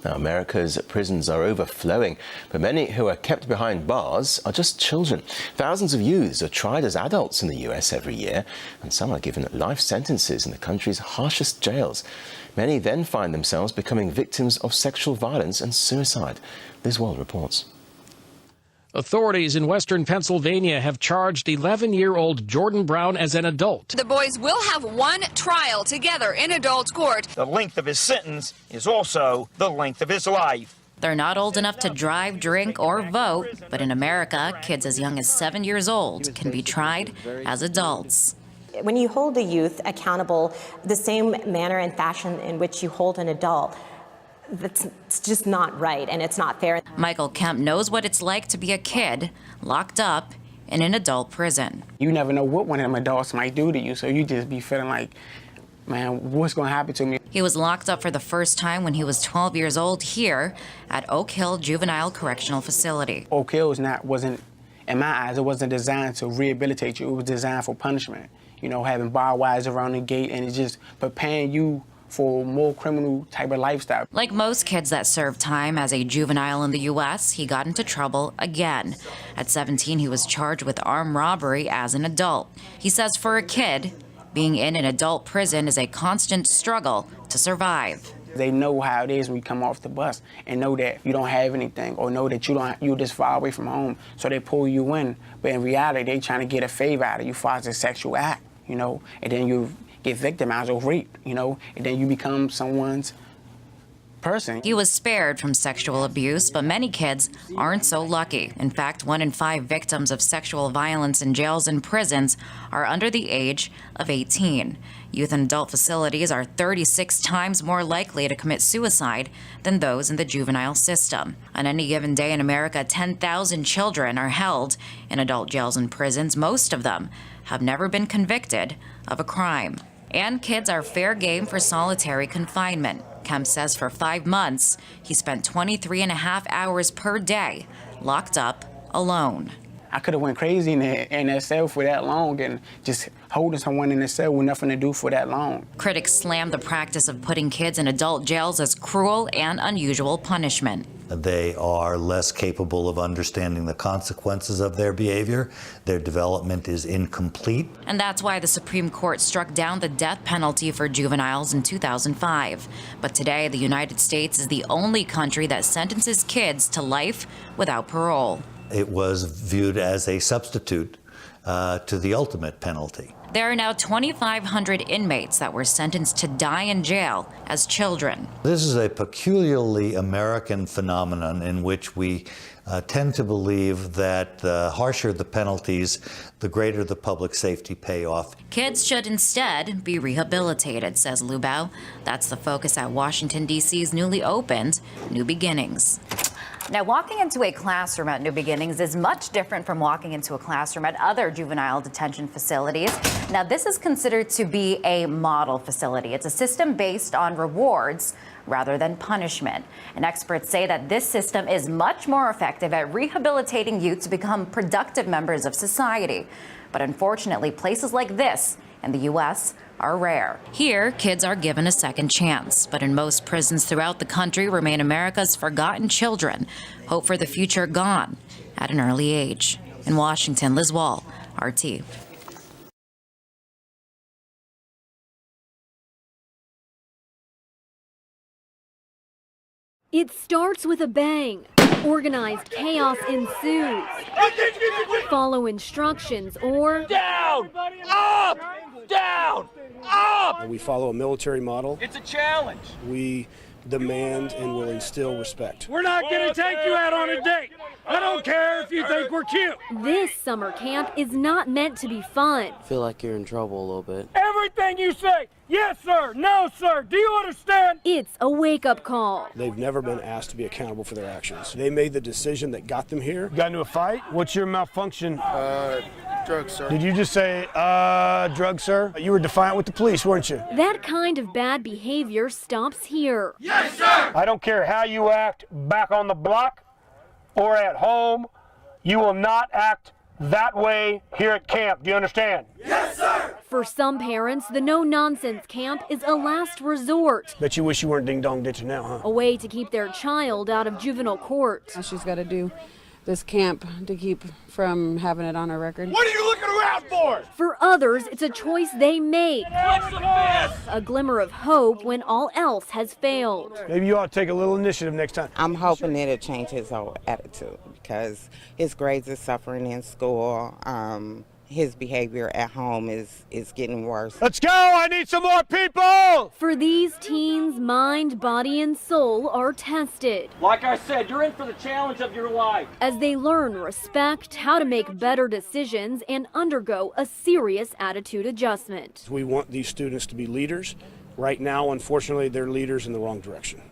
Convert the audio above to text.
Now, America's prisons are overflowing, but many who are kept behind bars are just children. Thousands of youths are tried as adults in the US every year, and some are given life sentences in the country's harshest jails. Many then find themselves becoming victims of sexual violence and suicide. Liz Wall reports. Authorities in western Pennsylvania have charged 11-year-old Jordan Brown as an adult. The boys will have one trial together in adult court. The length of his sentence is also the length of his life. They're not old enough to drive, drink, or vote, but in America, kids as young as 7 years old can be tried as adults. When you hold a youth accountable the same manner and fashion in which you hold an adult, it's just not right, and it's not fair. Michael Kemp knows what it's like to be a kid locked up in an adult prison. You never know what one of them adults might do to you, so you just be feeling like, man, what's going to happen to me? He was locked up for the first time when he was 12 years old here at Oak Hill Juvenile Correctional Facility. Oak Hill wasn't, in my eyes, it wasn't designed to rehabilitate you. It was designed for punishment. You know, having barbed wires around the gate, and it's just preparing you for a more criminal type of lifestyle. Like most kids that serve time as a juvenile in the U.S., he got into trouble again. At 17, he was charged with armed robbery as an adult. He says for a kid, being in an adult prison is a constant struggle to survive. They know how it is when you come off the bus and know that you don't have anything, or know that you're just far away from home, so they pull you in. But in reality, they trying to get a favor out of you as a sexual act, you know, and then you get victimized or raped, you know, and then you become someone's person. He was spared from sexual abuse, but many kids aren't so lucky. In fact, 1 in 5 victims of sexual violence in jails and prisons are under the age of 18. Youth and adult facilities are 36 times more likely to commit suicide than those in the juvenile system. On any given day in America, 10,000 children are held in adult jails and prisons. Most of them have never been convicted of a crime. And kids are fair game for solitary confinement. Kemp says for 5 months, he spent 23.5 hours per day locked up alone. I could have went crazy in that cell for that long, and just holding someone in the cell with nothing to do for that long. Critics slam the practice of putting kids in adult jails as cruel and unusual punishment. They are less capable of understanding the consequences of their behavior. Their development is incomplete. And that's why the Supreme Court struck down the death penalty for juveniles in 2005. But today, the United States is the only country that sentences kids to life without parole. It was viewed as a substitute to the ultimate penalty. There are now 2,500 inmates that were sentenced to die in jail as children. This is a peculiarly American phenomenon in which we tend to believe that the harsher the penalties, the greater the public safety payoff. Kids should instead be rehabilitated, says Lubau. That's the focus at Washington, D.C.'s newly opened New Beginnings. Now, walking into a classroom at New Beginnings is much different from walking into a classroom at other juvenile detention facilities. Now, this is considered to be a model facility. It's a system based on rewards rather than punishment. And experts say that this system is much more effective at rehabilitating youth to become productive members of society. But unfortunately, places like this in the U.S. are rare. Here, kids are given a second chance, but in most prisons throughout the country remain America's forgotten children, hope for the future gone at an early age. In Washington, Liz Wall, RT. It starts with a bang. Organized chaos ensues. Follow instructions or... Down! Up! Down! Up! We follow a military model. It's a challenge. We demand and will instill respect. We're not going to take you out on a date. I don't care if you think we're cute. This summer camp is not meant to be fun. I feel like you're in trouble a little bit. Everything you say, yes sir, no sir, do you understand? It's a wake-up call. They've never been asked to be accountable for their actions. They made the decision that got them here. Got into a fight? What's your malfunction? Drugs, sir. Did you just say, drugs, sir? You were defiant with the police, weren't you? That kind of bad behavior stops here. Yes, sir! I don't care how you act back on the block or at home. You will not act that way here at camp. Do you understand? Yes, sir! For some parents, the no-nonsense camp is a last resort, Bet you wish you weren't ding-dong ditching now, huh? a way to keep their child out of juvenile court. She's got to do this camp to keep from having it on her record. What are you looking around for? For others, it's a choice they make, a glimmer of hope when all else has failed. Maybe you ought to take a little initiative next time. I'm hoping it'll change his whole attitude because his grades are suffering in school. His behavior at home is getting worse. Let's go! I need some more people! For these teens, mind, body, and soul are tested Like I said, you're in for the challenge of your life. as they learn respect, how to make better decisions, and undergo a serious attitude adjustment. We want these students to be leaders. Right now, unfortunately, they're leaders in the wrong direction.